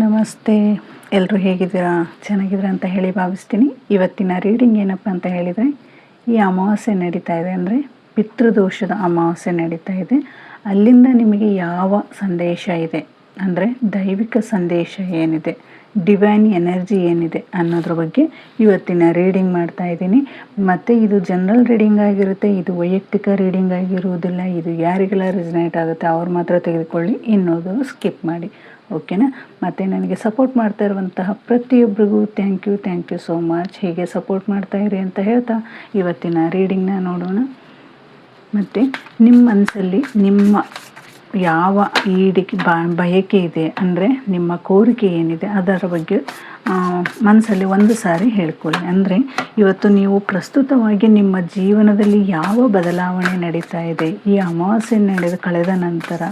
ನಮಸ್ತೆ. ಎಲ್ಲರೂ ಹೇಗಿದ್ದೀರಾ? ಚೆನ್ನಾಗಿದ್ದೀರಾ ಅಂತ ಹೇಳಿ ಭಾವಿಸ್ತೀನಿ. ಇವತ್ತಿನ ರೀಡಿಂಗ್ ಏನಪ್ಪ ಅಂತ ಹೇಳಿದರೆ, ಈ ಅಮಾವಾಸ್ಯೆ ನಡೀತಾ ಇದೆ ಅಂದರೆ ಪಿತೃದೋಷದ ಅಮಾವಾಸ್ಯೆ ನಡೀತಾ ಇದೆ. ಅಲ್ಲಿಂದ ನಿಮಗೆ ಯಾವ ಸಂದೇಶ ಇದೆ ಅಂದರೆ ದೈವಿಕ ಸಂದೇಶ ಏನಿದೆ, ಡಿವೈನ್ ಎನರ್ಜಿ ಏನಿದೆ ಅನ್ನೋದ್ರ ಬಗ್ಗೆ ಇವತ್ತಿನ ರೀಡಿಂಗ್ ಮಾಡ್ತಾ ಇದ್ದೀನಿ. ಮತ್ತು ಇದು ಜನರಲ್ ರೀಡಿಂಗ್ ಆಗಿರುತ್ತೆ, ಇದು ವೈಯಕ್ತಿಕ ರೀಡಿಂಗ್ ಆಗಿರುವುದಿಲ್ಲ. ಇದು ಯಾರಿಗೆಲ್ಲ ರೆಸನೇಟ್ ಆಗುತ್ತೆ ಅವ್ರು ಮಾತ್ರ ತೆಗೆದುಕೊಳ್ಳಿ, ಇನ್ನೋದು ಸ್ಕಿಪ್ ಮಾಡಿ, ಓಕೆನಾ? ಮತ್ತು ನನಗೆ ಸಪೋರ್ಟ್ ಮಾಡ್ತಾ ಇರುವಂತಹ ಪ್ರತಿಯೊಬ್ಬರಿಗೂ ಥ್ಯಾಂಕ್ ಯು ಸೋ ಮಚ್. ಹೀಗೆ ಸಪೋರ್ಟ್ ಮಾಡ್ತಾ ಇರಿ ಅಂತ ಹೇಳ್ತಾ ಇವತ್ತಿನ ರೀಡಿಂಗ್ನ ನೋಡೋಣ. ಮತ್ತು ನಿಮ್ಮ ಮನಸ್ಸಲ್ಲಿ ನಿಮ್ಮ ಯಾವ ಬಯಕೆ ಇದೆ ಅಂದರೆ ನಿಮ್ಮ ಕೋರಿಕೆ ಏನಿದೆ ಅದರ ಬಗ್ಗೆ ಮನಸ್ಸಲ್ಲಿ ಒಂದು ಸಾರಿ ಹೇಳ್ಕೊಳ್ಳಿ. ಅಂದರೆ ಇವತ್ತು ನೀವು ಪ್ರಸ್ತುತವಾಗಿ ನಿಮ್ಮ ಜೀವನದಲ್ಲಿ ಯಾವ ಬದಲಾವಣೆ ನಡೀತಾ ಇದೆ, ಈ ಅಮಾವಾಸ್ಯೆ ಕಳೆದ ನಂತರ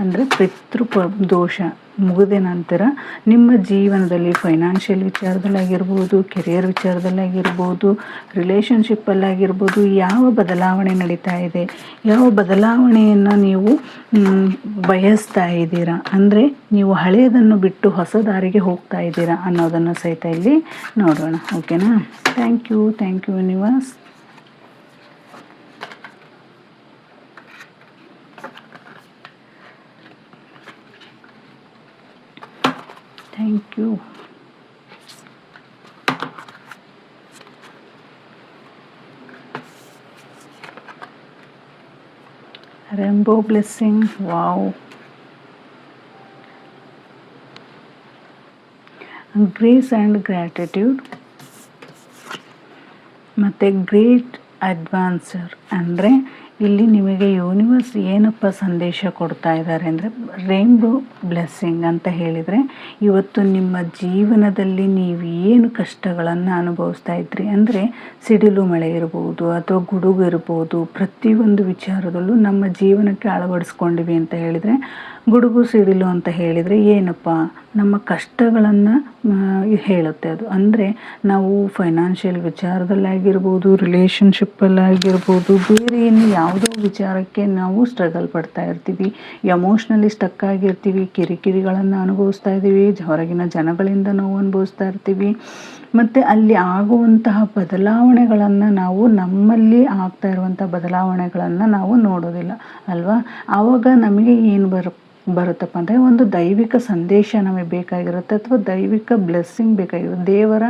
ಅಂದರೆ ದೋಷ ಮುಗಿದ ನಂತರ ನಿಮ್ಮ ಜೀವನದಲ್ಲಿ ಫೈನಾನ್ಷಿಯಲ್ ವಿಚಾರದಲ್ಲಾಗಿರ್ಬೋದು, ಕೆರಿಯರ್ ವಿಚಾರದಲ್ಲಾಗಿರ್ಬೋದು, ರಿಲೇಷನ್ಶಿಪ್ಪಲ್ಲಾಗಿರ್ಬೋದು ಯಾವ ಬದಲಾವಣೆ ನಡೀತಾ ಇದೆ, ಯಾವ ಬದಲಾವಣೆಯನ್ನು ನೀವು ಬಯಸ್ತಾ ಇದ್ದೀರಾ, ಅಂದರೆ ನೀವು ಹಳೆಯದನ್ನು ಬಿಟ್ಟು ಹೊಸ ದಾರಿಗೆ ಹೋಗ್ತಾ ಇದ್ದೀರಾ ಅನ್ನೋದನ್ನು ಸಹಿತ ಇಲ್ಲಿ ನೋಡೋಣ, ಓಕೆನಾ? Thank you universe. Thank you. Rainbow blessing. Wow. Grace and gratitude. ಮತ್ತು ಗ್ರೇಟ್ ಅಡ್ವಾನ್ಸರ್ ಅಂದರೆ ಇಲ್ಲಿ ನಿಮಗೆ ಯೂನಿವರ್ಸ್ ಏನಪ್ಪ ಸಂದೇಶ ಕೊಡ್ತಾ ಇದ್ದಾರೆ ಅಂದರೆ ರೈನ್ಬೋ ಬ್ಲೆಸ್ಸಿಂಗ್ ಅಂತ ಹೇಳಿದರೆ, ಇವತ್ತು ನಿಮ್ಮ ಜೀವನದಲ್ಲಿ ನೀವು ಏನು ಕಷ್ಟಗಳನ್ನು ಅನುಭವಿಸ್ತಾ ಇದ್ರಿ ಅಂದರೆ ಸಿಡಿಲು ಮಳೆ ಇರ್ಬೋದು ಅಥವಾ ಗುಡುಗು ಇರ್ಬೋದು, ಪ್ರತಿಯೊಂದು ವಿಚಾರದಲ್ಲೂ ನಮ್ಮ ಜೀವನಕ್ಕೆ ಅಳವಡಿಸ್ಕೊಂಡಿವಿ ಅಂತ ಹೇಳಿದರೆ, ಗುಡುಗು ಸಿಡಿಲು ಅಂತ ಹೇಳಿದರೆ ಏನಪ್ಪ ನಮ್ಮ ಕಷ್ಟಗಳನ್ನು ಹೇಳುತ್ತೆ ಅದು. ಅಂದರೆ ನಾವು ಫೈನಾನ್ಷಿಯಲ್ ವಿಚಾರದಲ್ಲಾಗಿರ್ಬೋದು, ರಿಲೇಷನ್ಶಿಪ್ಪಲ್ಲಾಗಿರ್ಬೋದು, ಬೇರೆ ಇನ್ನು ಯಾವುದೋ ವಿಚಾರಕ್ಕೆ ನಾವು ಸ್ಟ್ರಗಲ್ ಪಡ್ತಾ ಇರ್ತೀವಿ, ಎಮೋಷ್ನಲಿ ಸ್ಟಕ್ ಆಗಿರ್ತೀವಿ, ಕಿರಿಕಿರಿಗಳನ್ನು ಅನುಭವಿಸ್ತಾ ಇದ್ದೀವಿ, ಹೊರಗಿನ ಜನಗಳಿಂದ ನೋವು ಅನುಭವಿಸ್ತಾ ಇರ್ತೀವಿ. ಮತ್ತು ಅಲ್ಲಿ ಆಗುವಂತಹ ಬದಲಾವಣೆಗಳನ್ನು ನಾವು ನಮ್ಮಲ್ಲಿ ಆಗ್ತಾ ಇರುವಂಥ ಬದಲಾವಣೆಗಳನ್ನು ನಾವು ನೋಡೋದಿಲ್ಲ ಅಲ್ವಾ? ಆವಾಗ ನಮಗೆ ಏನು ಬರುತ್ತಪ್ಪ ಅಂದರೆ ಒಂದು ದೈವಿಕ ಸಂದೇಶ ನಮಗೆ ಬೇಕಾಗಿರುತ್ತೆ, ಅಥವಾ ದೈವಿಕ ಬ್ಲೆಸ್ಸಿಂಗ್ ಬೇಕಾಗಿರುತ್ತೆ, ದೇವರ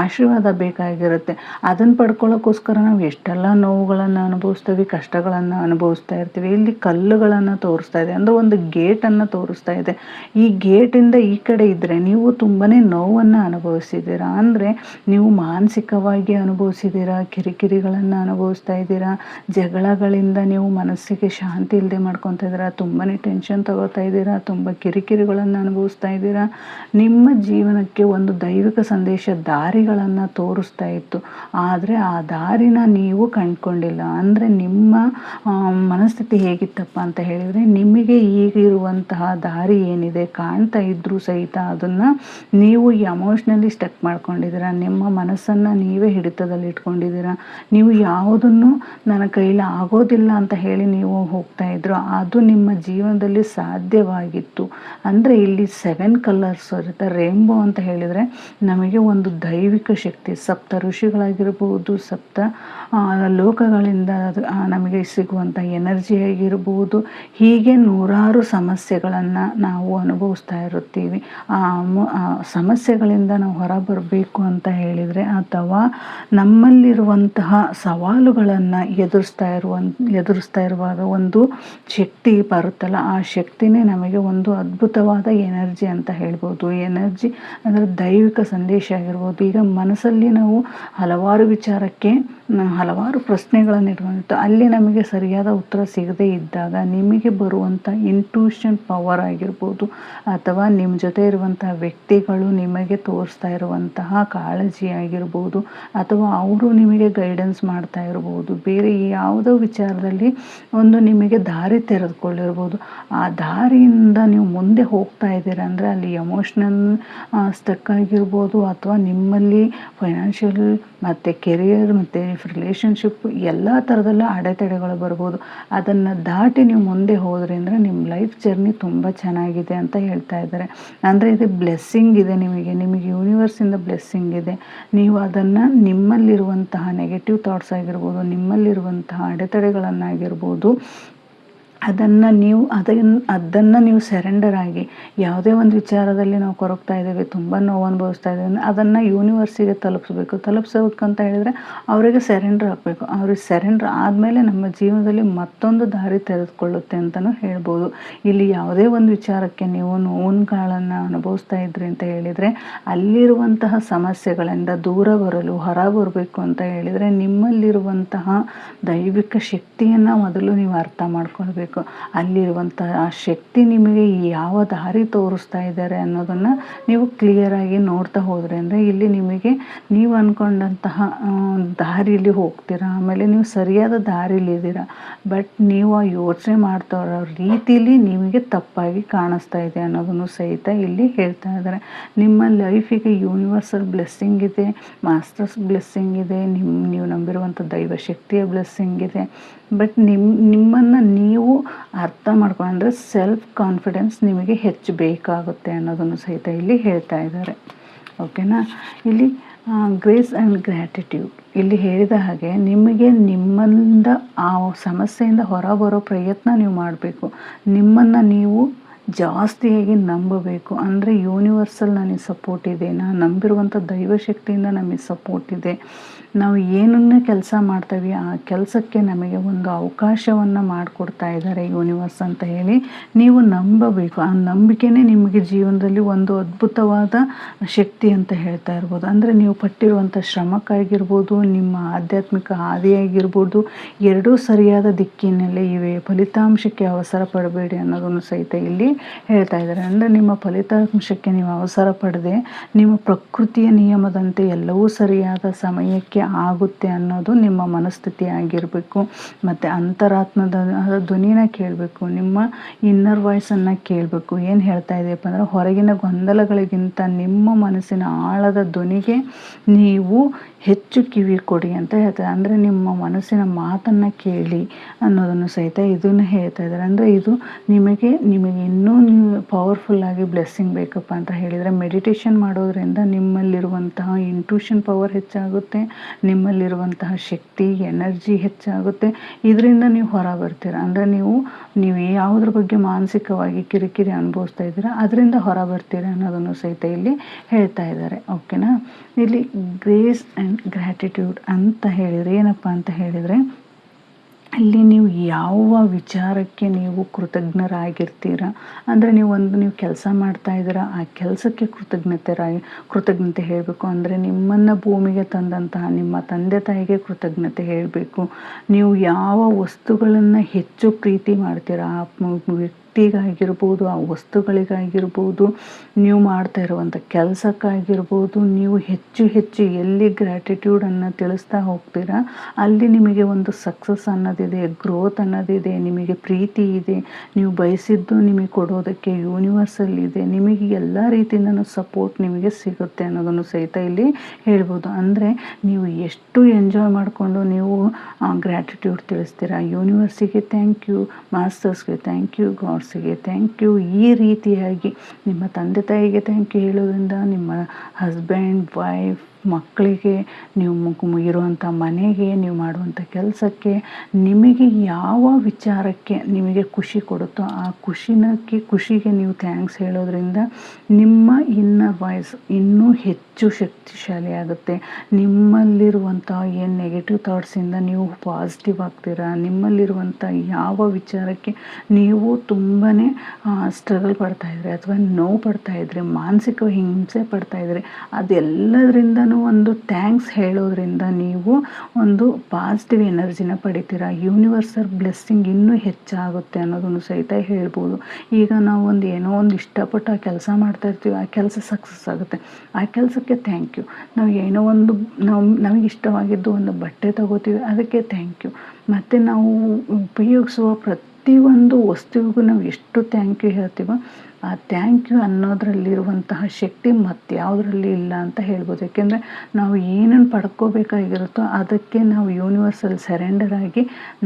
ಆಶೀರ್ವಾದ ಬೇಕಾಗಿರುತ್ತೆ. ಅದನ್ನು ಪಡ್ಕೊಳ್ಳೋಕ್ಕೋಸ್ಕರ ನಾವು ಎಷ್ಟೆಲ್ಲ ನೋವುಗಳನ್ನು ಅನುಭವಿಸ್ತೀವಿ, ಕಷ್ಟಗಳನ್ನು ಅನುಭವಿಸ್ತಾ ಇರ್ತೀವಿ. ಇಲ್ಲಿ ಕಲ್ಲುಗಳನ್ನು ತೋರಿಸ್ತಾ ಇದೆ ಅಂದರೆ ಒಂದು ಗೇಟನ್ನು ತೋರಿಸ್ತಾ ಇದೆ. ಈ ಗೇಟಿಂದ ಈ ಕಡೆ ಇದ್ದರೆ ನೀವು ತುಂಬಾ ನೋವನ್ನು ಅನುಭವಿಸಿದ್ದೀರಾ, ಅಂದರೆ ನೀವು ಮಾನಸಿಕವಾಗಿ ಅನುಭವಿಸಿದ್ದೀರಾ, ಕಿರಿಕಿರಿಗಳನ್ನು ಅನುಭವಿಸ್ತಾ ಇದ್ದೀರಾ, ಜಗಳಗಳಿಂದ ನೀವು ಮನಸ್ಸಿಗೆ ಶಾಂತಿ ಇಲ್ಲದೆ ಮಾಡ್ಕೊತಾ ಇದ್ದೀರಾ, ತುಂಬಾ ಟೆನ್ಷನ್ ತಗೋತಾ ಇದ್ದೀರಾ, ತುಂಬ ಕಿರಿಕಿರಿಗಳನ್ನು ಅನುಭವಿಸ್ತಾ ಇದ್ದೀರಾ. ನಿಮ್ಮ ಜೀವನಕ್ಕೆ ಒಂದು ದೈವಿಕ ಸಂದೇಶ ದಾರಿಗಳನ್ನು ತೋರಿಸ್ತಾ ಇತ್ತು, ಆದರೆ ಆ ದಾರಿನ ನೀವು ಕಂಡುಕೊಂಡಿಲ್ಲ. ಅಂದರೆ ನಿಮ್ಮ ಮನಸ್ಥಿತಿ ಹೇಗಿತ್ತಪ್ಪ ಅಂತ ಹೇಳಿದರೆ, ನಿಮಗೆ ಈಗಿರುವಂತಹ ದಾರಿ ಏನಿದೆ ಕಾಣ್ತಾ ಇದ್ರೂ ಸಹಿತ ಅದನ್ನು ನೀವು ಎಮೋಷ್ನಲಿ ಸ್ಟಕ್ ಮಾಡ್ಕೊಂಡಿದ್ದೀರಾ, ನಿಮ್ಮ ಮನಸ್ಸನ್ನು ನೀವೇ ಹಿಡಿತದಲ್ಲಿ ಇಟ್ಕೊಂಡಿದ್ದೀರಾ. ನೀವು ಯಾವುದನ್ನು ನನ್ನ ಕೈಲಿ ಆಗೋದಿಲ್ಲ ಅಂತ ಹೇಳಿ ನೀವು ಹೋಗ್ತಾ ಇದ್ರು, ಅದು ನಿಮ್ಮ ಜೀವನದಲ್ಲಿ ಸಾಧ್ಯವಾಗಿತ್ತು. ಅಂದರೆ ಇಲ್ಲಿ 7 ಕಲರ್ಸ್ ಇರುತ್ತೆ. ರೇನ್ಬೋ ಅಂತ ಹೇಳಿದರೆ ನಮಗೆ ಒಂದು ದೈವಿಕ ಶಕ್ತಿ, ಸಪ್ತ ಋಷಿಗಳಾಗಿರ್ಬೋದು, ಸಪ್ತ ಲೋಕಗಳಿಂದ ನಮಗೆ ಸಿಗುವಂಥ ಎನರ್ಜಿ ಆಗಿರ್ಬೋದು, ಹೀಗೆ ನೂರಾರು ಸಮಸ್ಯೆಗಳನ್ನು ನಾವು ಅನುಭವಿಸ್ತಾ ಇರುತ್ತೀವಿ. ಆ ಸಮಸ್ಯೆಗಳಿಂದ ನಾವು ಹೊರಬರಬೇಕು ಅಂತ ಹೇಳಿದರೆ, ಅಥವಾ ನಮ್ಮಲ್ಲಿರುವಂತಹ ಸವಾಲುಗಳನ್ನು ಎದುರಿಸ್ತಾ ಇರುವಾಗ ಒಂದು ಶಕ್ತಿ ಬರುತ್ತಲ್ಲ, ಆ ಶಕ್ತಿನೇ ನಮಗೆ ಒಂದು ಅದ್ಭುತವಾದ ಎನರ್ಜಿ ಅಂತ ಹೇಳ್ಬೋದು. ಎನರ್ಜಿ ಅಂದರೆ ದೈವಿಕ ಸಂದೇಶ ಆಗಿರ್ಬೋದು. ಈಗ ಮನಸ್ಸಲ್ಲಿ ನಾವು ಹಲವಾರು ವಿಚಾರಕ್ಕೆ ಹಲವಾರು ಪ್ರಶ್ನೆಗಳನ್ನು ಇಟ್ಕೊಂಡಿರ್ತೀವಿ, ಅಲ್ಲಿ ನಮಗೆ ಸರಿಯಾದ ಉತ್ತರ ಸಿಗದೇ ಇದ್ದಾಗ ನಿಮಗೆ ಬರುವಂಥ ಇಂಟ್ಯೂಷನ್ ಪವರ್ ಆಗಿರ್ಬೋದು, ಅಥವಾ ನಿಮ್ಮ ಜೊತೆ ಇರುವಂತಹ ವ್ಯಕ್ತಿಗಳು ನಿಮಗೆ ತೋರಿಸ್ತಾ ಇರುವಂತಹ ಕಾಳಜಿ ಆಗಿರ್ಬೋದು, ಅಥವಾ ಅವರು ನಿಮಗೆ ಗೈಡೆನ್ಸ್ ಮಾಡ್ತಾ ಇರ್ಬೋದು, ಬೇರೆ ಯಾವುದೋ ವಿಚಾರದಲ್ಲಿ ಒಂದು ನಿಮಗೆ ದಾರಿ ತೆರೆದುಕೊಳ್ಳಿರ್ಬೋದು. ಆ ದಾರಿ ದಾರಿಯಿಂದ ನೀವು ಮುಂದೆ ಹೋಗ್ತಾ ಇದ್ದೀರಾ ಅಂದರೆ ಅಲ್ಲಿ ಎಮೋಷ್ನಲ್ ಸ್ಟಕ್ ಆಗಿರ್ಬೋದು, ಅಥವಾ ನಿಮ್ಮಲ್ಲಿ ಫೈನಾನ್ಷಿಯಲ್ ಮತ್ತು ಕೆರಿಯರ್ ಮತ್ತು ರಿಲೇಷನ್ಶಿಪ್ ಎಲ್ಲ ಥರದಲ್ಲ ಅಡೆತಡೆಗಳು ಬರ್ಬೋದು. ಅದನ್ನು ದಾಟಿ ನೀವು ಮುಂದೆ ಹೋದ್ರಿ ಅಂದರೆ ನಿಮ್ಮ ಲೈಫ್ ಜರ್ನಿ ತುಂಬ ಚೆನ್ನಾಗಿದೆ ಅಂತ ಹೇಳ್ತಾ ಇದ್ದಾರೆ. ಅಂದರೆ ಇದು ಬ್ಲೆಸ್ಸಿಂಗ್ ಇದೆ, ನಿಮಗೆ ಯೂನಿವರ್ಸಿಂದ ಬ್ಲೆಸ್ಸಿಂಗ್ ಇದೆ. ನೀವು ಅದನ್ನು ನಿಮ್ಮಲ್ಲಿರುವಂತಹ ನೆಗೆಟಿವ್ ಥಾಟ್ಸ್ ಆಗಿರ್ಬೋದು, ನಿಮ್ಮಲ್ಲಿರುವಂತಹ ಅಡೆತಡೆಗಳನ್ನಾಗಿರ್ಬೋದು, ಅದನ್ನು ನೀವು ಸರೆಂಡರ್ ಆಗಿ, ಯಾವುದೇ ಒಂದು ವಿಚಾರದಲ್ಲಿ ನಾವು ಕೊರಗ್ತಾ ಇದ್ದೇವೆ, ತುಂಬ ನೋವು ಅನುಭವಿಸ್ತಾ ಇದ್ದೇವೆ, ಅದನ್ನು ಯೂನಿವರ್ಸಿಗೆ ತಲುಪಿಸಬೇಕಂತ ಹೇಳಿದರೆ ಅವರಿಗೆ ಸರೆಂಡರ್ ಆಗಬೇಕು. ಅವ್ರಿಗೆ ಸರೆಂಡರ್ ಆದಮೇಲೆ ನಮ್ಮ ಜೀವನದಲ್ಲಿ ಮತ್ತೊಂದು ದಾರಿ ತೆರೆದುಕೊಳ್ಳುತ್ತೆ ಅಂತಲೂ ಹೇಳ್ಬೋದು. ಇಲ್ಲಿ ಯಾವುದೇ ಒಂದು ವಿಚಾರಕ್ಕೆ ನೀವು ನೋವುಗಳನ್ನು ಅನುಭವಿಸ್ತಾ ಇದ್ರಿ ಅಂತ ಹೇಳಿದರೆ, ಅಲ್ಲಿರುವಂತಹ ಸಮಸ್ಯೆಗಳಿಂದ ದೂರ ಬರಲು ಹೊರ ಬರಬೇಕು ಅಂತ ಹೇಳಿದರೆ ನಿಮ್ಮಲ್ಲಿರುವಂತಹ ದೈವಿಕ ಶಕ್ತಿಯನ್ನು ಮೊದಲು ನೀವು ಅರ್ಥ ಮಾಡ್ಕೊಳ್ಬೇಕು. ಅಲ್ಲಿರುವಂಥ ಆ ಶಕ್ತಿ ನಿಮಗೆ ಯಾವ ದಾರಿ ತೋರಿಸ್ತಾ ಇದ್ದಾರೆ ಅನ್ನೋದನ್ನು ನೀವು ಕ್ಲಿಯರಾಗಿ ನೋಡ್ತಾ ಹೋದರೆ ಅಂದರೆ ಇಲ್ಲಿ ನಿಮಗೆ ನೀವು ಅಂದ್ಕೊಂಡಂತಹ ದಾರಿಲಿ ಹೋಗ್ತೀರಾ, ಆಮೇಲೆ ನೀವು ಸರಿಯಾದ ದಾರಿಲಿದ್ದೀರಾ. ಬಟ್ ನೀವು ಆ ಯೋಚನೆ ಮಾಡ್ತಾ ಇರೋ ರೀತಿಲಿ ನಿಮಗೆ ತಪ್ಪಾಗಿ ಕಾಣಿಸ್ತಾ ಇದೆ ಅನ್ನೋದನ್ನು ಸಹಿತ ಇಲ್ಲಿ ಹೇಳ್ತಾ ಇದ್ದಾರೆ. ನಿಮ್ಮ ಲೈಫಿಗೆ ಯೂನಿವರ್ಸಲ್ ಬ್ಲೆಸ್ಸಿಂಗ್ ಇದೆ, ಮಾಸ್ಟರ್ಸ್ ಬ್ಲೆಸ್ಸಿಂಗ್ ಇದೆ, ನೀವು ನಂಬಿರುವಂಥ ದೈವ ಶಕ್ತಿಯ ಬ್ಲೆಸ್ಸಿಂಗ್ ಇದೆ. ಬಟ್ ನಿಮ್ಮನ್ನು ನೀವು ಅರ್ಥ ಮಾಡ್ಕೊಂಡ್ರೆ ಸೆಲ್ಫ್ ಕಾನ್ಫಿಡೆನ್ಸ್ ನಿಮಗೆ ಹೆಚ್ಚು ಬೇಕಾಗುತ್ತೆ ಅನ್ನೋದನ್ನು ಸಹಿತ ಇಲ್ಲಿ ಹೇಳ್ತಾ ಇದ್ದಾರೆ. ಓಕೆನಾ. ಇಲ್ಲಿ ಗ್ರೇಸ್ ಆ್ಯಂಡ್ ಗ್ರ್ಯಾಟಿಟ್ಯೂಡ್ ಇಲ್ಲಿ ಹೇಳಿದ ಹಾಗೆ ನಿಮಗೆ ನಿಮ್ಮಿಂದ ಆ ಸಮಸ್ಯೆಯಿಂದ ಹೊರಬರೋ ಪ್ರಯತ್ನ ನೀವು ಮಾಡಬೇಕು. ನಿಮ್ಮನ್ನು ನೀವು ಜಾಸ್ತಿಯಾಗಿ ನಂಬಬೇಕು. ಅಂದರೆ ಯೂನಿವರ್ಸಲ್ ನನಗೆ ಸಪೋರ್ಟ್ ಇದೆ, ನಾನು ನಂಬಿರುವಂಥ ದೈವಶಕ್ತಿಯಿಂದ ನಮಗೆ ಸಪೋರ್ಟ್ ಇದೆ. ನಾವು ಏನನ್ನೇ ಕೆಲಸ ಮಾಡ್ತೀವಿ ಆ ಕೆಲಸಕ್ಕೆ ನಮಗೆ ಒಂದು ಅವಕಾಶವನ್ನು ಮಾಡಿಕೊಡ್ತಾ ಇದ್ದಾರೆ ಯೂನಿವರ್ಸ್ ಅಂತ ಹೇಳಿ ನೀವು ನಂಬಬೇಕು. ಆ ನಂಬಿಕೆನೇ ನಿಮಗೆ ಜೀವನದಲ್ಲಿ ಒಂದು ಅದ್ಭುತವಾದ ಶಕ್ತಿ ಅಂತ ಹೇಳ್ತಾ ಇರ್ಬೋದು. ಅಂದರೆ ನೀವು ಪಟ್ಟಿರುವಂಥ ಶ್ರಮಕ್ಕಾಗಿರ್ಬೋದು, ನಿಮ್ಮ ಆಧ್ಯಾತ್ಮಿಕ ಹಾದಿಯಾಗಿರ್ಬೋದು, ಎರಡೂ ಸರಿಯಾದ ದಿಕ್ಕಿನಲ್ಲೇ ಇವೆ. ಫಲಿತಾಂಶಕ್ಕೆ ಅವಸರ ಪಡಬೇಡಿ ಅನ್ನೋದನ್ನು ಸಹಿತ ಇಲ್ಲಿ ಹೇಳ್ತಾ ಇದ್ದಾರೆ. ಅಂದರೆ ನಿಮ್ಮ ಫಲಿತಾಂಶಕ್ಕೆ ನೀವು ಅವಸರ ಪಡದೆ ನಿಮ್ಮ ಪ್ರಕೃತಿಯ ನಿಯಮದಂತೆ ಎಲ್ಲವೂ ಸರಿಯಾದ ಸಮಯಕ್ಕೆ ಆಗುತ್ತೆ ಅನ್ನೋದು ನಿಮ್ಮ ಮನಸ್ಥಿತಿ ಆಗಿರಬೇಕು. ಮತ್ತು ಅಂತರಾತ್ಮದ ಧ್ವನಿನ ಕೇಳಬೇಕು, ನಿಮ್ಮ ಇನ್ನರ್ ವಾಯ್ಸನ್ನು ಕೇಳಬೇಕು. ಏನು ಹೇಳ್ತಾ ಇದೆಯಪ್ಪ ಅಂದರೆ ಹೊರಗಿನ ಗೊಂದಲಗಳಿಗಿಂತ ನಿಮ್ಮ ಮನಸ್ಸಿನ ಆಳದ ಧ್ವನಿಗೆ ನೀವು ಹೆಚ್ಚು ಕಿವಿ ಕೊಡಿ ಅಂತ ಹೇಳ್ತಾರೆ. ಅಂದರೆ ನಿಮ್ಮ ಮನಸ್ಸಿನ ಮಾತನ್ನು ಕೇಳಿ ಅನ್ನೋದನ್ನು ಸಹಿತ ಇದನ್ನು ಹೇಳ್ತಾ ಇದ್ದಾರೆ. ಅಂದರೆ ಇದು ನಿಮಗೆ ಇನ್ನೂ ಪವರ್ಫುಲ್ಲಾಗಿ ಬ್ಲೆಸ್ಸಿಂಗ್ ಬೇಕಪ್ಪ ಅಂತ ಹೇಳಿದರೆ ಮೆಡಿಟೇಷನ್ ಮಾಡೋದ್ರಿಂದ ನಿಮ್ಮಲ್ಲಿರುವಂತಹ ಇಂಟ್ಯೂಷನ್ ಪವರ್ ಹೆಚ್ಚಾಗುತ್ತೆ, ನಿಮ್ಮಲ್ಲಿರುವಂತಹ ಶಕ್ತಿ ಎನರ್ಜಿ ಹೆಚ್ಚಾಗುತ್ತೆ. ಇದರಿಂದ ನೀವು ಹೊರ ಬರ್ತೀರ. ಅಂದರೆ ನೀವು ಯಾವುದ್ರ ಬಗ್ಗೆ ಮಾನಸಿಕವಾಗಿ ಕಿರಿಕಿರಿ ಅನುಭವಿಸ್ತಾ ಇದ್ದೀರಾ ಅದರಿಂದ ಹೊರ ಬರ್ತೀರ ಅನ್ನೋದನ್ನು ಸಹಿತ ಇಲ್ಲಿ ಹೇಳ್ತಾ ಇದ್ದಾರೆ. ಓಕೆನಾ. ಇಲ್ಲಿ ಗ್ರೇಸ್ ಆ್ಯಂಡ್ ಗ್ರ್ಯಾಟಿಟ್ಯೂಡ್ ಅಂತ ಹೇಳಿದರೆ ಏನಪ್ಪ ಅಂತ ಹೇಳಿದರೆ ಇಲ್ಲಿ ನೀವು ಯಾವ ವಿಚಾರಕ್ಕೆ ನೀವು ಕೃತಜ್ಞರಾಗಿರ್ತೀರ ಅಂದರೆ ನೀವು ಕೆಲಸ ಮಾಡ್ತಾ ಇದ್ದೀರಾ ಆ ಕೆಲಸಕ್ಕೆ ಕೃತಜ್ಞತೆ ಹೇಳಬೇಕು. ಅಂದರೆ ನಿಮ್ಮನ್ನು ಭೂಮಿಗೆ ತಂದಂತಹ ನಿಮ್ಮ ತಂದೆ ತಾಯಿಗೆ ಕೃತಜ್ಞತೆ ಹೇಳಬೇಕು. ನೀವು ಯಾವ ವಸ್ತುಗಳನ್ನು ಹೆಚ್ಚು ಪ್ರೀತಿ ಮಾಡ್ತೀರಾ ಆ ವ್ಯಕ್ತಿಗಾಗಿರ್ಬೋದು, ಆ ವಸ್ತುಗಳಿಗಾಗಿರ್ಬೋದು, ನೀವು ಮಾಡ್ತಾ ಇರುವಂಥ ಕೆಲಸಕ್ಕಾಗಿರ್ಬೋದು, ನೀವು ಹೆಚ್ಚು ಎಲ್ಲಿ ಗ್ರ್ಯಾಟಿಟ್ಯೂಡನ್ನು ತಿಳಿಸ್ತಾ ಹೋಗ್ತೀರಾ ಅಲ್ಲಿ ನಿಮಗೆ ಒಂದು ಸಕ್ಸಸ್ ಅನ್ನೋದಿದೆ, ಗ್ರೋತ್ ಅನ್ನೋದಿದೆ, ನಿಮಗೆ ಪ್ರೀತಿ ಇದೆ, ನೀವು ಬಯಸಿದ್ದು ನಿಮಗೆ ಕೊಡೋದಕ್ಕೆ ಯೂನಿವರ್ಸಲ್ ಇದೆ, ನಿಮಗೆ ಎಲ್ಲ ರೀತಿಯಿಂದನೂ ಸಪೋರ್ಟ್ ನಿಮಗೆ ಸಿಗುತ್ತೆ ಅನ್ನೋದನ್ನು ಸಹಿತ ಇಲ್ಲಿ ಹೇಳ್ಬೋದು. ಅಂದರೆ ನೀವು ಎಷ್ಟು ಎಂಜಾಯ್ ಮಾಡಿಕೊಂಡು ನೀವು ಗ್ರ್ಯಾಟಿಟ್ಯೂಡ್ ತಿಳಿಸ್ತೀರಾ, ಯೂನಿವರ್ಸಿಗೆ ಥ್ಯಾಂಕ್ ಯು, ಮಾಸ್ಟರ್ಸ್ಗೆ ಥ್ಯಾಂಕ್ ಯು, ಗಾಡ್ಸಿಗೆ ಥ್ಯಾಂಕ್ ಯು, ಈ ರೀತಿಯಾಗಿ ನಿಮ್ಮ ತಂದೆ ತಾಯಿಗೆ ಥ್ಯಾಂಕ್ ಯು ಹೇಳೋದ್ರಿಂದ ನಿಮ್ಮ ಹಸ್ಬೆಂಡ್ ವೈಫ್ ಮಕ್ಕಳಿಗೆ ನೀವು ಇರುವಂಥ ಮನೆಗೆ ನೀವು ಮಾಡುವಂಥ ಕೆಲಸಕ್ಕೆ ನಿಮಗೆ ಯಾವ ವಿಚಾರಕ್ಕೆ ನಿಮಗೆ ಖುಷಿ ಕೊಡುತ್ತೋ ಆ ಖುಷಿಗೆ ನೀವು ಥ್ಯಾಂಕ್ಸ್ ಹೇಳೋದ್ರಿಂದ ನಿಮ್ಮ ಇನ್ನರ್ ವಾಯ್ಸ್ ಇನ್ನೂ ಹೆಚ್ಚು ಶಕ್ತಿಶಾಲಿ ಆಗುತ್ತೆ. ನಿಮ್ಮಲ್ಲಿರುವಂಥ ಏನು ನೆಗೆಟಿವ್ ಥಾಟ್ಸಿಂದ ನೀವು ಪಾಸಿಟಿವ್ ಆಗ್ತೀರಾ. ನಿಮ್ಮಲ್ಲಿರುವಂಥ ಯಾವ ವಿಚಾರಕ್ಕೆ ನೀವು ತುಂಬಾ ಸ್ಟ್ರಗಲ್ ಪಡ್ತಾಯಿದ್ರಿ ಅಥವಾ ನೋವು ಪಡ್ತಾಯಿದ್ರಿ, ಮಾನಸಿಕ ಹಿಂಸೆ ಪಡ್ತಾಯಿದ್ರಿ, ಅದೆಲ್ಲದರಿಂದನೂ ಒಂದು ಥ್ಯಾಂಕ್ಸ್ ಹೇಳೋದ್ರಿಂದ ನೀವು ಒಂದು ಪಾಸಿಟಿವ್ ಎನರ್ಜಿನ ಪಡಿತೀರಾ. ಯೂನಿವರ್ಸಲ್ ಬ್ಲೆಸ್ಸಿಂಗ್ ಇನ್ನೂ ಹೆಚ್ಚಾಗುತ್ತೆ ಅನ್ನೋದನ್ನು ಸಹಿತ ಹೇಳ್ಬೋದು. ಈಗ ನಾವು ಏನೋ ಒಂದು ಇಷ್ಟಪಟ್ಟು ಆ ಕೆಲಸ ಮಾಡ್ತಾ ಇರ್ತೀವಿ, ಆ ಕೆಲಸ ಸಕ್ಸಸ್ ಆಗುತ್ತೆ, ಆ ಕೆಲಸಕ್ಕೆ ಥ್ಯಾಂಕ್ ಯು. ನಾವು ಏನೋ ಒಂದು ನಮಗೆ ಇಷ್ಟವಾಗಿದ್ದು ಒಂದು ಬಟ್ಟೆ ತಗೋತೀವಿ ಅದಕ್ಕೆ ಥ್ಯಾಂಕ್ ಯು. ಮತ್ತು ನಾವು ಉಪಯೋಗಿಸುವ ಪ್ರತಿಯೊಂದು ವಸ್ತುವಿಗೂ ನಾವು ಎಷ್ಟು ಥ್ಯಾಂಕ್ ಯು ಹೇಳ್ತೀವೋ ಆ ಥ್ಯಾಂಕ್ ಯು ಅನ್ನೋದರಲ್ಲಿರುವಂತಹ ಶಕ್ತಿ ಮತ್ಯಾವುದರಲ್ಲಿ ಇಲ್ಲ ಅಂತ ಹೇಳ್ಬೋದು. ಯಾಕೆಂದರೆ ನಾವು ಏನನ್ನು ಪಡ್ಕೋಬೇಕಾಗಿರುತ್ತೋ ಅದಕ್ಕೆ ನಾವು ಯೂನಿವರ್ಸಲ್ಲಿ ಸರೆಂಡರ್ ಆಗಿ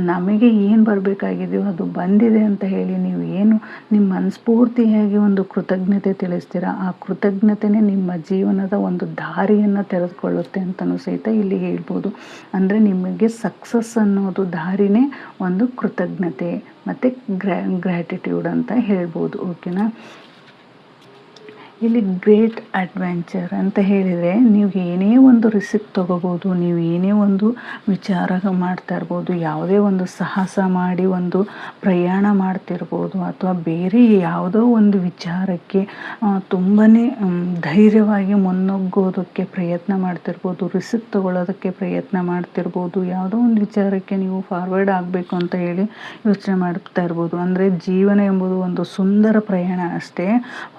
ನಮಗೆ ಏನು ಬರಬೇಕಾಗಿದೆಯೋ ಅದು ಬಂದಿದೆ ಅಂತ ಹೇಳಿ ನೀವು ಏನು ನಿಮ್ಮ ಮನಸ್ಫೂರ್ತಿಯಾಗಿ ಒಂದು ಕೃತಜ್ಞತೆ ತಿಳಿಸ್ತೀರ, ಆ ಕೃತಜ್ಞತೆನೇ ನಿಮ್ಮ ಜೀವನದ ಒಂದು ದಾರಿಯನ್ನು ತೆರೆದುಕೊಳ್ಳುತ್ತೆ ಅಂತಲೂ ಸಹಿತ ಇಲ್ಲಿ ಹೇಳ್ಬೋದು. ಅಂದರೆ ನಿಮಗೆ ಸಕ್ಸಸ್ ಅನ್ನೋದು ದಾರಿನೇ ಒಂದು ಕೃತಜ್ಞತೆ ಮತ್ತು ಗ್ರ್ಯಾಟಿಟ್ಯೂಡ್ ಅಂತ ಹೇಳ್ಬೋದು. ಓಕೆನಾ. ಇಲ್ಲಿ ಗ್ರೇಟ್ ಅಡ್ವೆಂಚರ್ ಅಂತ ಹೇಳಿದರೆ ನೀವು ಏನೇ ಒಂದು ರಿಸ್ಕ್ ತೊಗೋಬೋದು, ನೀವು ಏನೇ ಒಂದು ವಿಚಾರ ಮಾಡ್ತಾ ಇರ್ಬೋದು, ಯಾವುದೇ ಒಂದು ಸಾಹಸ ಮಾಡಿ ಒಂದು ಪ್ರಯಾಣ ಮಾಡ್ತಿರ್ಬೋದು, ಅಥವಾ ಬೇರೆ ಯಾವುದೋ ಒಂದು ವಿಚಾರಕ್ಕೆ ತುಂಬಾ ಧೈರ್ಯವಾಗಿ ಮುನ್ನುಗ್ಗೋದಕ್ಕೆ ಪ್ರಯತ್ನ ಮಾಡ್ತಿರ್ಬೋದು, ರಿಸ್ಕ್ ತೊಗೊಳ್ಳೋದಕ್ಕೆ ಪ್ರಯತ್ನ ಮಾಡ್ತಿರ್ಬೋದು, ಯಾವುದೋ ಒಂದು ವಿಚಾರಕ್ಕೆ ನೀವು ಫಾರ್ವರ್ಡ್ ಆಗಬೇಕು ಅಂತ ಹೇಳಿ ಯೋಚನೆ ಮಾಡ್ತಾ ಇರ್ಬೋದು. ಅಂದರೆ ಜೀವನ ಎಂಬುದು ಒಂದು ಸುಂದರ ಪ್ರಯಾಣ ಅಷ್ಟೇ.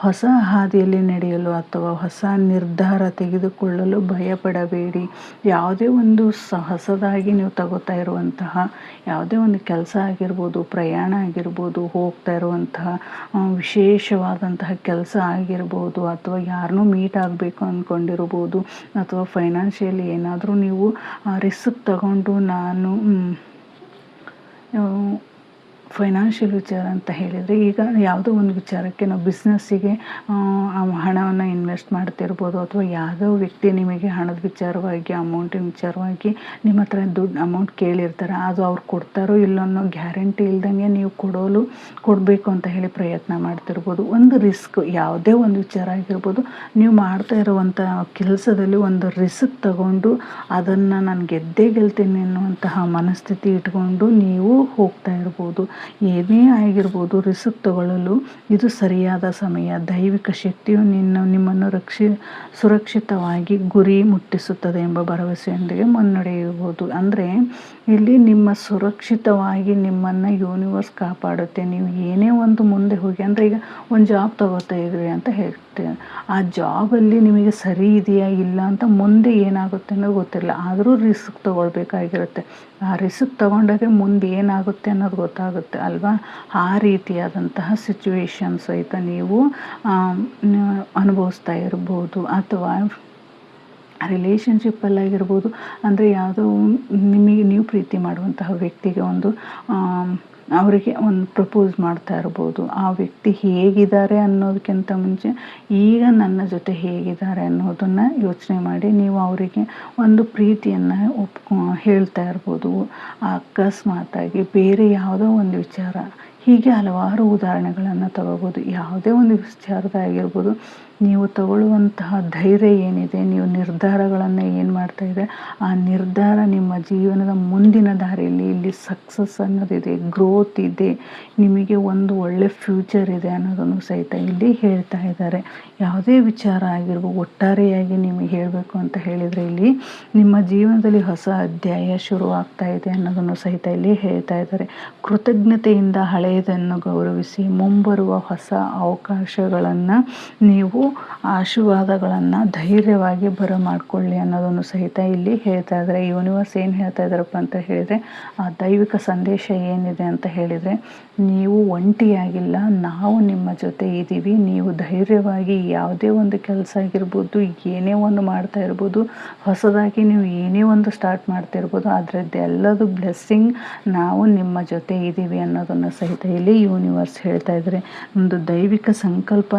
ಹೊಸ ಹಾದಿಯಲ್ಲಿ ನಡೆಯಲು ಅಥವಾ ಹೊಸ ನಿರ್ಧಾರ ತೆಗೆದುಕೊಳ್ಳಲು ಭಯಪಡಬೇಡಿ. ಯಾವುದೇ ಒಂದು ಹೊಸದಾಗಿ ನೀವು ತಗೋತಾ ಇರುವಂತಹ ಯಾವುದೇ ಒಂದು ಕೆಲಸ ಆಗಿರ್ಬೋದು, ಪ್ರಯಾಣ ಆಗಿರ್ಬೋದು, ಹೋಗ್ತಾ ಇರುವಂತಹ ವಿಶೇಷವಾದಂತಹ ಕೆಲಸ ಆಗಿರ್ಬೋದು, ಅಥವಾ ಯಾರನ್ನೂ ಮೀಟ್ ಆಗಬೇಕು ಅಂದ್ಕೊಂಡಿರ್ಬೋದು, ಅಥವಾ ಫೈನಾನ್ಷಿಯಲಿ ಏನಾದರೂ ನೀವು ರಿಸ್ಕ್ ತಗೊಂಡು ನಾನು ಫೈನಾನ್ಷಿಯಲ್ ವಿಚಾರ ಅಂತ ಹೇಳಿದರೆ, ಈಗ ಯಾವುದೋ ಒಂದು ವಿಚಾರಕ್ಕೆ ನಾವು ಬಿಸ್ನೆಸ್ಸಿಗೆ ಹಣವನ್ನು ಇನ್ವೆಸ್ಟ್ ಮಾಡ್ತಿರ್ಬೋದು, ಅಥವಾ ಯಾವುದೋ ವ್ಯಕ್ತಿ ನಿಮಗೆ ಹಣದ ವಿಚಾರವಾಗಿ ಅಮೌಂಟಿನ ವಿಚಾರವಾಗಿ ನಿಮ್ಮ ಹತ್ರ ದುಡ್ಡು ಅಮೌಂಟ್ ಕೇಳಿರ್ತಾರೆ, ಅದು ಅವ್ರು ಕೊಡ್ತಾರೋ ಇಲ್ಲೋ ಅನ್ನೋ ಗ್ಯಾರಂಟಿ ಇಲ್ದಂಗೆ ನೀವು ಕೊಡಬೇಕು ಅಂತ ಹೇಳಿ ಪ್ರಯತ್ನ ಮಾಡ್ತಿರ್ಬೋದು. ಒಂದು ರಿಸ್ಕ್ ಯಾವುದೇ ಒಂದು ವಿಚಾರ ಆಗಿರ್ಬೋದು, ನೀವು ಮಾಡ್ತಾ ಇರುವಂಥ ಕೆಲಸದಲ್ಲಿ ಒಂದು ರಿಸ್ಕ್ ತಗೊಂಡು ಅದನ್ನು ನಾನು ಗೆದ್ದೇ ಗೆಲ್ತೀನಿ ಅನ್ನುವಂತಹ ಮನಸ್ಥಿತಿ ಇಟ್ಕೊಂಡು ನೀವು ಹೋಗ್ತಾ ಇರ್ಬೋದು. ಏನೇ ಆಗಿರ್ಬೋದು, ರಿಸ್ಕ್ ತಗೊಳ್ಳಲು ಇದು ಸರಿಯಾದ ಸಮಯ. ದೈವಿಕ ಶಕ್ತಿಯು ನಿಮ್ಮನ್ನು ಸುರಕ್ಷಿತವಾಗಿ ಗುರಿ ಮುಟ್ಟಿಸುತ್ತದೆ ಎಂಬ ಭರವಸೆಯೊಂದಿಗೆ ಮುನ್ನಡೆಯಬಹುದು. ಅಂದರೆ ಇಲ್ಲಿ ನಿಮ್ಮ ಸುರಕ್ಷಿತವಾಗಿ ನಿಮ್ಮನ್ನು ಯೂನಿವರ್ಸ್ ಕಾಪಾಡುತ್ತೆ. ನೀವು ಏನೇ ಒಂದು ಮುಂದೆ ಹೋಗಿ, ಅಂದರೆ ಈಗ ಒಂದು ಜಾಬ್ ತಗೋತಾ ಇದ್ವಿ ಅಂತ ಹೇಳ್ತೇವೆ, ಆ ಜಾಬಲ್ಲಿ ನಿಮಗೆ ಸರಿ ಇದೆಯಾ ಇಲ್ಲ ಅಂತ ಮುಂದೆ ಏನಾಗುತ್ತೆ ಅನ್ನೋದು ಗೊತ್ತಿಲ್ಲ, ಆದರೂ ರಿಸ್ಕ್ ತೊಗೊಳ್ಬೇಕಾಗಿರುತ್ತೆ. ಆ ರಿಸ್ಕ್ ತೊಗೊಂಡಾಗೆ ಮುಂದೆ ಏನಾಗುತ್ತೆ ಅನ್ನೋದು ಗೊತ್ತಾಗುತ್ತೆ ಅಲ್ವಾ. ಆ ರೀತಿಯಾದಂತಹ ಸಿಚುವೇಶನ್ ಸಹಿತ ನೀವು ಅನುಭವಿಸ್ತಾ ಇರ್ಬೋದು, ಅಥವಾ ರಿಲೇಷನ್ಶಿಪ್ಪಲ್ಲಾಗಿರ್ಬೋದು. ಅಂದರೆ ಯಾವುದೋ ನಿಮಗೆ ನೀವು ಪ್ರೀತಿ ಮಾಡುವಂತಹ ವ್ಯಕ್ತಿಗೆ ಅವರಿಗೆ ಒಂದು ಪ್ರಪೋಸ್ ಮಾಡ್ತಾ ಇರ್ಬೋದು. ಆ ವ್ಯಕ್ತಿ ಹೇಗಿದ್ದಾರೆ ಅನ್ನೋದಕ್ಕಿಂತ ಮುಂಚೆ ಈಗ ನನ್ನ ಜೊತೆ ಹೇಗಿದ್ದಾರೆ ಅನ್ನೋದನ್ನು ಯೋಚನೆ ಮಾಡಿ ನೀವು ಅವರಿಗೆ ಒಂದು ಪ್ರೀತಿಯನ್ನು ಹೇಳ್ತಾ ಇರ್ಬೋದು. ಅಕಸ್ಮಾತಾಗಿ ಬೇರೆ ಯಾವುದೋ ಒಂದು ವಿಚಾರ, ಹೀಗೆ ಹಲವಾರು ಉದಾಹರಣೆಗಳನ್ನು ತಗೋಬೋದು. ಯಾವುದೇ ಒಂದು ವಿಚಾರದಾಗಿರ್ಬೋದು, ನೀವು ತಗೊಳ್ಳುವಂತಹ ಧೈರ್ಯ ಏನಿದೆ, ನೀವು ನಿರ್ಧಾರಗಳನ್ನು ಏನು ಮಾಡ್ತಾಯಿದೆ, ಆ ನಿರ್ಧಾರ ನಿಮ್ಮ ಜೀವನದ ಮುಂದಿನ ದಾರಿಯಲ್ಲಿ ಇಲ್ಲಿ ಸಕ್ಸಸ್ ಅನ್ನೋದಿದೆ, ಗ್ರೋತ್ ಇದೆ, ನಿಮಗೆ ಒಂದು ಒಳ್ಳೆ ಫ್ಯೂಚರ್ ಇದೆ ಅನ್ನೋದನ್ನು ಸಹಿತ ಇಲ್ಲಿ ಹೇಳ್ತಾ ಇದ್ದಾರೆ. ಯಾವುದೇ ವಿಚಾರ ಆಗಿರ್ಬೋದು, ಒಟ್ಟಾರೆಯಾಗಿ ನಿಮಗೆ ಹೇಳಬೇಕು ಅಂತ ಹೇಳಿದರೆ ಇಲ್ಲಿ ನಿಮ್ಮ ಜೀವನದಲ್ಲಿ ಹೊಸ ಅಧ್ಯಾಯ ಶುರುವಾಗ್ತಾ ಇದೆ ಅನ್ನೋದನ್ನು ಸಹಿತ ಇಲ್ಲಿ ಹೇಳ್ತಾ ಇದ್ದಾರೆ. ಕೃತಜ್ಞತೆಯಿಂದ ಹಳೆಯದನ್ನು ಗೌರವಿಸಿ ಮುಂಬರುವ ಹೊಸ ಅವಕಾಶಗಳನ್ನು ನೀವು ಆಶೀರ್ವಾದಗಳನ್ನು ಧೈರ್ಯವಾಗಿ ಬರಮಾಡಿಕೊಳ್ಳಿ ಅನ್ನೋದನ್ನು ಸಹಿತ ಇಲ್ಲಿ ಹೇಳ್ತಾ ಇದ್ದಾರೆ. ಯೂನಿವರ್ಸ್ ಏನು ಹೇಳ್ತಾ ಇದ್ದಾರಪ್ಪ ಅಂತ ಹೇಳಿದರೆ, ಆ ದೈವಿಕ ಸಂದೇಶ ಏನಿದೆ ಅಂತ ಹೇಳಿದರೆ, ನೀವು ಒಂಟಿಯಾಗಿಲ್ಲ, ನಾವು ನಿಮ್ಮ ಜೊತೆ ಇದ್ದೀವಿ. ನೀವು ಧೈರ್ಯವಾಗಿ ಯಾವುದೇ ಒಂದು ಕೆಲಸ ಆಗಿರ್ಬೋದು, ಏನೇ ಒಂದು ಮಾಡ್ತಾ ಇರ್ಬೋದು, ಹೊಸದಾಗಿ ನೀವು ಏನೇ ಒಂದು ಸ್ಟಾರ್ಟ್ ಮಾಡ್ತಾ ಇರ್ಬೋದು, ಅದರದ್ದೆಲ್ಲದು ಬ್ಲೆಸ್ಸಿಂಗ್ ನಾವು ನಿಮ್ಮ ಜೊತೆ ಇದ್ದೀವಿ ಅನ್ನೋದನ್ನು ಸಹಿತ ಇಲ್ಲಿ ಯೂನಿವರ್ಸ್ ಹೇಳ್ತಾ ಇದ್ದಾರೆ. ಒಂದು ದೈವಿಕ ಸಂಕಲ್ಪ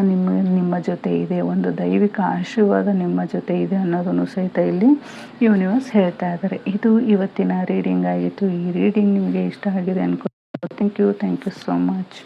ನಿಮ್ಮ ಜೊತೆ ಇದೆ, ಒಂದು ದೈವಿಕ ಆಶೀರ್ವಾದ ನಿಮ್ಮ ಜೊತೆ ಇದೆ ಅನ್ನೋದನ್ನು ಸಹಿತ ಇಲ್ಲಿ ಯೂನಿವರ್ಸ್ ಹೇಳ್ತಾ ಇದ್ದಾರೆ. ಇದು ಇವತ್ತಿನ ರೀಡಿಂಗ್ ಆಗಿತ್ತು. ಈ ರೀಡಿಂಗ್ ನಿಮಗೆ ಇಷ್ಟ ಆಗಿದೆ ಅನ್ಕೋ. Thank you so much.